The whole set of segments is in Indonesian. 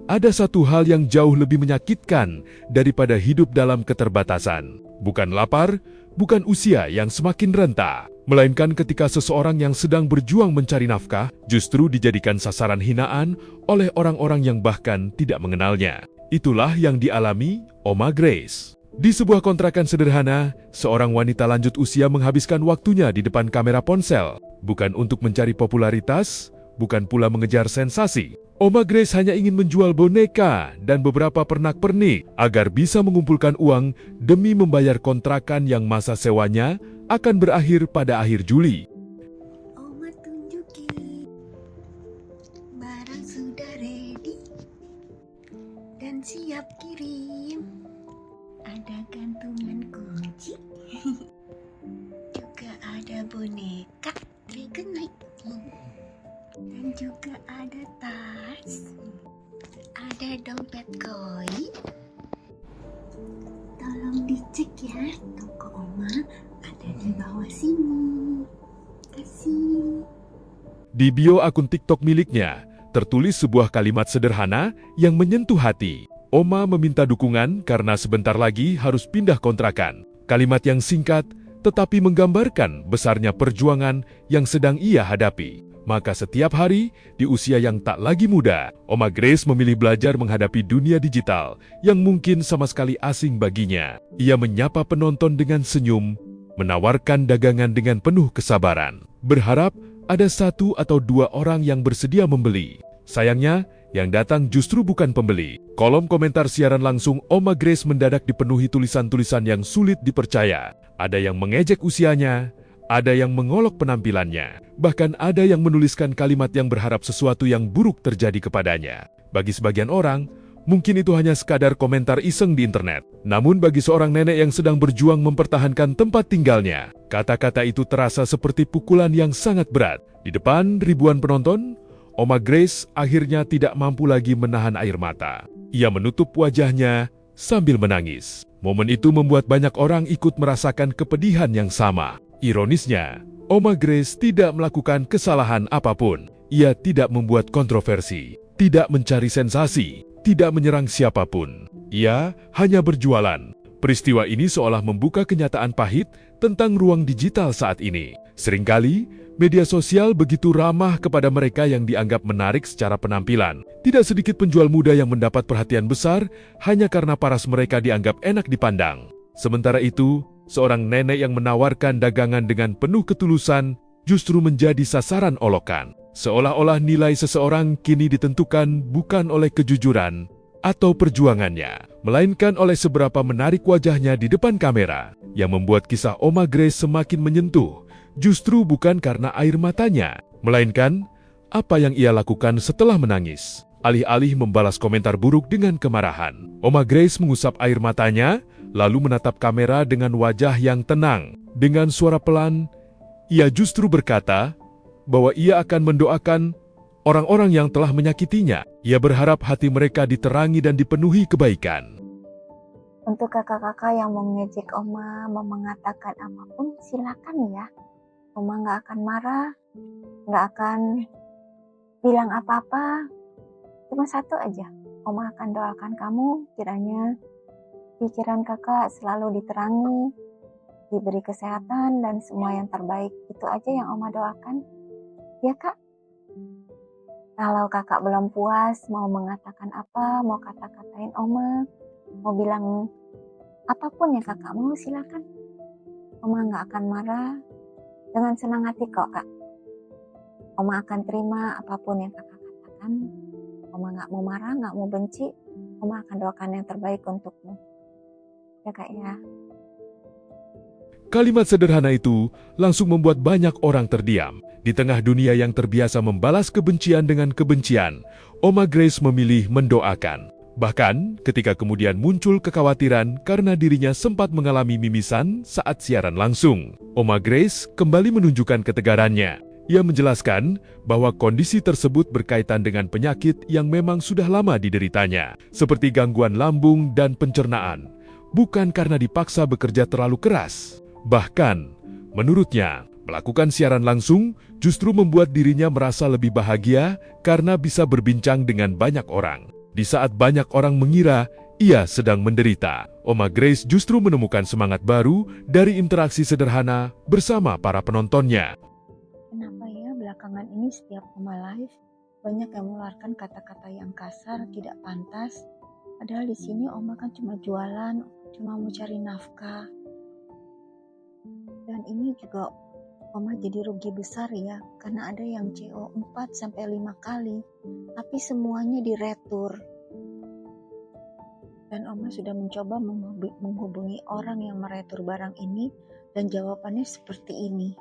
Ada satu hal yang jauh lebih menyakitkan daripada hidup dalam keterbatasan. Bukan lapar, bukan usia yang semakin renta, melainkan ketika seseorang yang sedang berjuang mencari nafkah justru dijadikan sasaran hinaan oleh orang-orang yang bahkan tidak mengenalnya. Itulah yang dialami Oma Grace. Di sebuah kontrakan sederhana, seorang wanita lanjut usia menghabiskan waktunya di depan kamera ponsel, bukan untuk mencari popularitas, bukan pula mengejar sensasi. Oma Grace hanya ingin menjual boneka dan beberapa pernak-pernik agar bisa mengumpulkan uang demi membayar kontrakan yang masa sewanya akan berakhir pada akhir Juli. Oma tunjukin, barang sudah ready dan siap kirim. Ada gantungan kunci, juga ada boneka Dragonite. Dan juga ada tas, ada dompet koin. Tolong dicek ya, toko Oma ada di bawah sini. Kasih. Di bio akun TikTok miliknya, tertulis sebuah kalimat sederhana yang menyentuh hati. Oma meminta dukungan karena sebentar lagi harus pindah kontrakan. Kalimat yang singkat, tetapi menggambarkan besarnya perjuangan yang sedang ia hadapi. Maka setiap hari, di usia yang tak lagi muda, Oma Grace memilih belajar menghadapi dunia digital yang mungkin sama sekali asing baginya. Ia menyapa penonton dengan senyum, menawarkan dagangan dengan penuh kesabaran, berharap ada satu atau dua orang yang bersedia membeli. Sayangnya, yang datang justru bukan pembeli. Kolom komentar siaran langsung Oma Grace mendadak dipenuhi tulisan-tulisan yang sulit dipercaya. Ada yang mengejek usianya, ada yang mengolok penampilannya, bahkan ada yang menuliskan kalimat yang berharap sesuatu yang buruk terjadi kepadanya. Bagi sebagian orang, mungkin itu hanya sekadar komentar iseng di internet. Namun bagi seorang nenek yang sedang berjuang mempertahankan tempat tinggalnya, kata-kata itu terasa seperti pukulan yang sangat berat. Di depan ribuan penonton, Oma Grace akhirnya tidak mampu lagi menahan air mata. Ia menutup wajahnya sambil menangis. Momen itu membuat banyak orang ikut merasakan kepedihan yang sama. Ironisnya, Oma Grace tidak melakukan kesalahan apapun. Ia tidak membuat kontroversi, tidak mencari sensasi, tidak menyerang siapapun. Ia hanya berjualan. Peristiwa ini seolah membuka kenyataan pahit tentang ruang digital saat ini. Seringkali, media sosial begitu ramah kepada mereka yang dianggap menarik secara penampilan. Tidak sedikit penjual muda yang mendapat perhatian besar hanya karena paras mereka dianggap enak dipandang. Sementara itu, seorang nenek yang menawarkan dagangan dengan penuh ketulusan justru menjadi sasaran olokan. Seolah-olah nilai seseorang kini ditentukan bukan oleh kejujuran atau perjuangannya, melainkan oleh seberapa menarik wajahnya di depan kamera. Yang membuat kisah Oma Grace semakin menyentuh, justru bukan karena air matanya, melainkan apa yang ia lakukan setelah menangis. Alih-alih membalas komentar buruk dengan kemarahan, Oma Grace mengusap air matanya, lalu menatap kamera dengan wajah yang tenang. Dengan suara pelan, ia justru berkata bahwa ia akan mendoakan orang-orang yang telah menyakitinya. Ia berharap hati mereka diterangi dan dipenuhi kebaikan. Untuk kakak-kakak yang mau ngejek Oma, mau mengatakan apapun, silakan ya. Oma nggak akan marah, nggak akan bilang apa-apa. Cuma satu aja, Oma akan doakan kamu kiranya pikiran kakak selalu diterangi, diberi kesehatan dan semua yang terbaik. Itu aja yang Oma doakan. Ya kak? Kalau kakak belum puas, mau mengatakan apa, mau kata-katain Oma, mau bilang apapun yang kakak mau, silakan. Oma nggak akan marah, dengan senang hati kok kak. Oma akan terima apapun yang kakak katakan. Oma nggak mau marah, nggak mau benci. Oma akan doakan yang terbaik untukmu. Ya kak ya. Kalimat sederhana itu langsung membuat banyak orang terdiam. Di tengah dunia yang terbiasa membalas kebencian dengan kebencian, Oma Grace memilih mendoakan. Bahkan ketika kemudian muncul kekhawatiran karena dirinya sempat mengalami mimisan saat siaran langsung, Oma Grace kembali menunjukkan ketegarannya. Ia menjelaskan bahwa kondisi tersebut berkaitan dengan penyakit yang memang sudah lama dideritanya, seperti gangguan lambung dan pencernaan, bukan karena dipaksa bekerja terlalu keras. Bahkan, menurutnya, melakukan siaran langsung justru membuat dirinya merasa lebih bahagia karena bisa berbincang dengan banyak orang. Di saat banyak orang mengira ia sedang menderita, Oma Grace justru menemukan semangat baru dari interaksi sederhana bersama para penontonnya. Kenapa ya belakangan ini setiap Oma live banyak yang mengeluarkan kata-kata yang kasar, tidak pantas. Padahal di sini Oma kan cuma jualan, cuma mau cari nafkah. Dan ini juga Oma jadi rugi besar ya, karena ada yang CO 4-5 kali, tapi semuanya diretur. Dan Oma sudah mencoba menghubungi orang yang meretur barang ini, dan jawabannya seperti ini.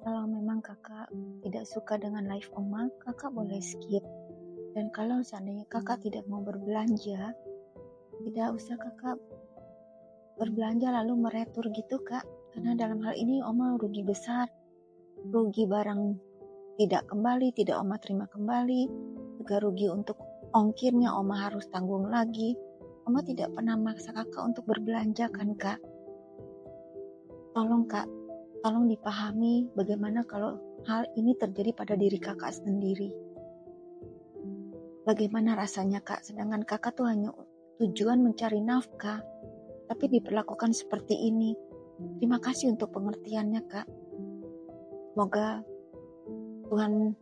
Kalau memang kakak tidak suka dengan live Oma, kakak boleh skip. Dan kalau seandainya kakak tidak mau berbelanja, tidak usah kakak berbelanja lalu meretur gitu kak. Karena dalam hal ini Oma rugi besar. Rugi barang tidak kembali, tidak Oma terima kembali. Juga rugi untuk ongkirnya Oma harus tanggung lagi. Oma tidak pernah maksa kakak untuk berbelanja kan kak. Tolong kak, tolong dipahami bagaimana kalau hal ini terjadi pada diri kakak sendiri. Bagaimana rasanya kak, sedangkan kakak tuh hanya tujuan mencari nafkah, tapi diperlakukan seperti ini. Terima kasih untuk pengertiannya kak. Semoga Tuhan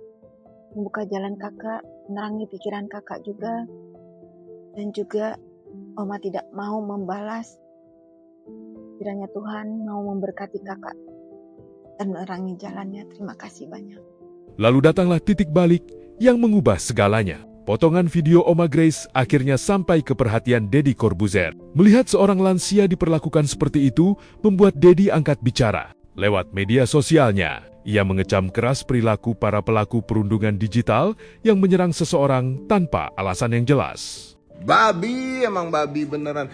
membuka jalan kakak, menerangi pikiran kakak juga, dan juga Oma tidak mau membalas. Kiranya Tuhan mau memberkati kakak dan menerangi jalannya. Terima kasih banyak. Lalu datanglah titik balik yang mengubah segalanya. Potongan video Oma Grace akhirnya sampai ke perhatian Deddy Corbuzier. Melihat seorang lansia diperlakukan seperti itu, membuat Deddy angkat bicara. Lewat media sosialnya, ia mengecam keras perilaku para pelaku perundungan digital yang menyerang seseorang tanpa alasan yang jelas. Babi, emang babi beneran.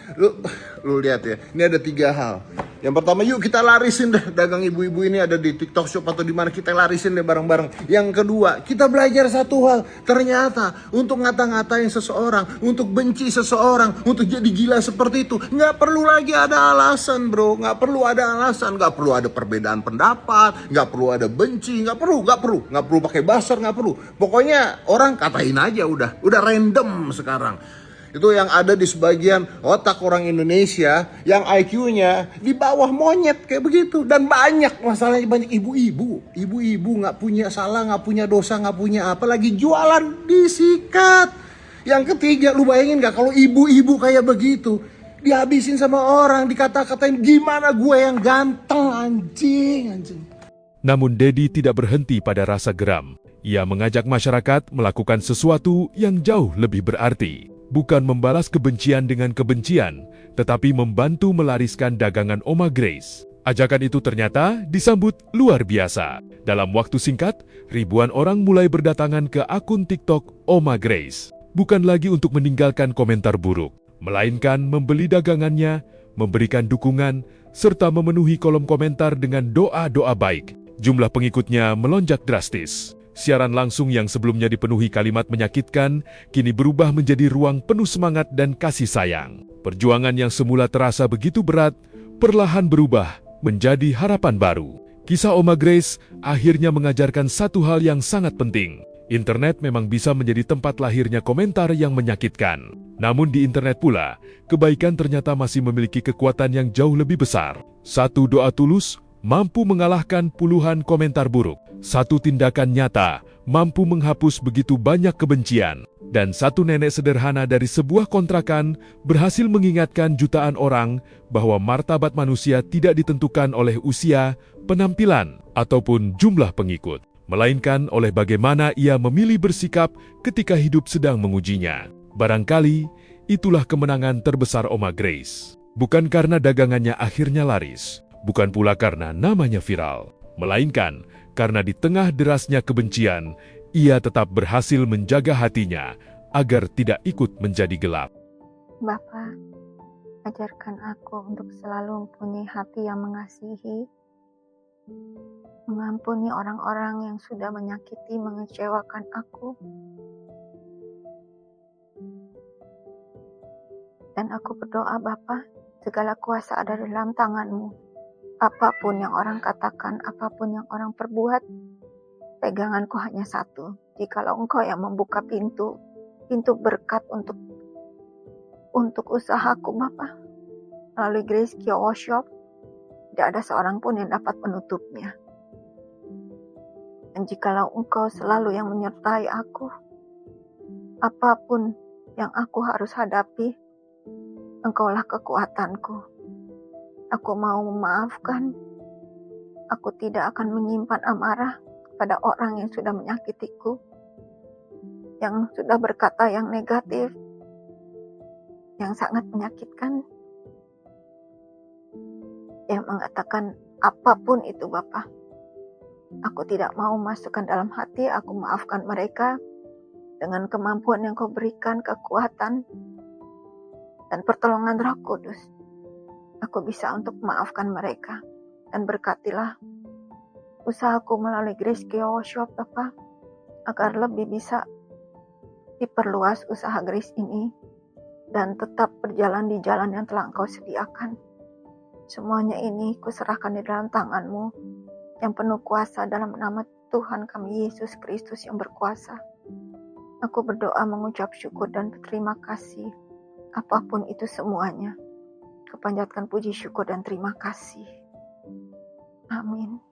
Lu lihat ya, ini ada 3 hal. Yang pertama, yuk kita larisin deh dagang ibu-ibu ini, ada di TikTok Shop atau di mana, kita larisin deh bareng-bareng. Yang kedua, kita belajar satu hal. Ternyata untuk ngata-ngatain seseorang, untuk benci seseorang, untuk jadi gila seperti itu, nggak perlu lagi ada alasan bro. Nggak perlu ada alasan, nggak perlu ada perbedaan pendapat, nggak perlu ada benci, nggak perlu pakai buzzer, nggak perlu. Pokoknya orang katain aja udah random sekarang. Itu yang ada di sebagian otak orang Indonesia yang IQ-nya di bawah monyet kayak begitu. Dan banyak masalahnya, banyak ibu-ibu nggak punya salah, nggak punya dosa, nggak punya apa, lagi jualan disikat. Yang ketiga, lu bayangin nggak kalau ibu-ibu kayak begitu dihabisin sama orang, dikata-katain gimana gue yang ganteng, anjing. Namun Deddy tidak berhenti pada rasa geram. Ia mengajak masyarakat melakukan sesuatu yang jauh lebih berarti. Bukan membalas kebencian dengan kebencian, tetapi membantu melariskan dagangan Oma Grace. Ajakan itu ternyata disambut luar biasa. Dalam waktu singkat, ribuan orang mulai berdatangan ke akun TikTok Oma Grace. Bukan lagi untuk meninggalkan komentar buruk, melainkan membeli dagangannya, memberikan dukungan, serta memenuhi kolom komentar dengan doa-doa baik. Jumlah pengikutnya melonjak drastis. Siaran langsung yang sebelumnya dipenuhi kalimat menyakitkan, kini berubah menjadi ruang penuh semangat dan kasih sayang. Perjuangan yang semula terasa begitu berat, perlahan berubah menjadi harapan baru. Kisah Oma Grace akhirnya mengajarkan satu hal yang sangat penting. Internet memang bisa menjadi tempat lahirnya komentar yang menyakitkan. Namun di internet pula, kebaikan ternyata masih memiliki kekuatan yang jauh lebih besar. Satu doa tulus mampu mengalahkan puluhan komentar buruk. Satu tindakan nyata mampu menghapus begitu banyak kebencian. Dan satu nenek sederhana dari sebuah kontrakan berhasil mengingatkan jutaan orang bahwa martabat manusia tidak ditentukan oleh usia, penampilan, ataupun jumlah pengikut, melainkan oleh bagaimana ia memilih bersikap ketika hidup sedang mengujinya. Barangkali itulah kemenangan terbesar Oma Grace. Bukan karena dagangannya akhirnya laris, bukan pula karena namanya viral, melainkan karena di tengah derasnya kebencian, ia tetap berhasil menjaga hatinya agar tidak ikut menjadi gelap. Bapa, ajarkan aku untuk selalu mempunyai hati yang mengasihi, mengampuni orang-orang yang sudah menyakiti, mengecewakan aku. Dan aku berdoa Bapa, segala kuasa ada dalam tangan-Mu. Apapun yang orang katakan, apapun yang orang perbuat, peganganku hanya satu, jikalau Engkau yang membuka pintu berkat untuk usahaku Bapa. Melalui Grace Kio Workshop, tidak ada seorang pun yang dapat menutupnya. Dan jikalau Engkau selalu yang menyertai aku, apapun yang aku harus hadapi, Engkaulah kekuatanku. Aku mau memaafkan. Aku tidak akan menyimpan amarah pada orang yang sudah menyakitiku, yang sudah berkata yang negatif, yang sangat menyakitkan, yang mengatakan apapun itu Bapa. Aku tidak mau masukkan dalam hati, aku maafkan mereka dengan kemampuan yang Kau berikan, kekuatan dan pertolongan Roh Kudus. Aku bisa untuk memaafkan mereka. Dan berkatilah usahaku melalui Grace Kio Workshop Bapa, agar lebih bisa diperluas usaha Grace ini dan tetap berjalan di jalan yang telah Engkau sediakan. Semuanya ini kuserahkan di dalam tangan-Mu yang penuh kuasa, dalam nama Tuhan kami Yesus Kristus yang berkuasa. Aku berdoa mengucap syukur dan berterima kasih. Apapun itu semuanya, kupanjatkan puji syukur dan terima kasih. Amin.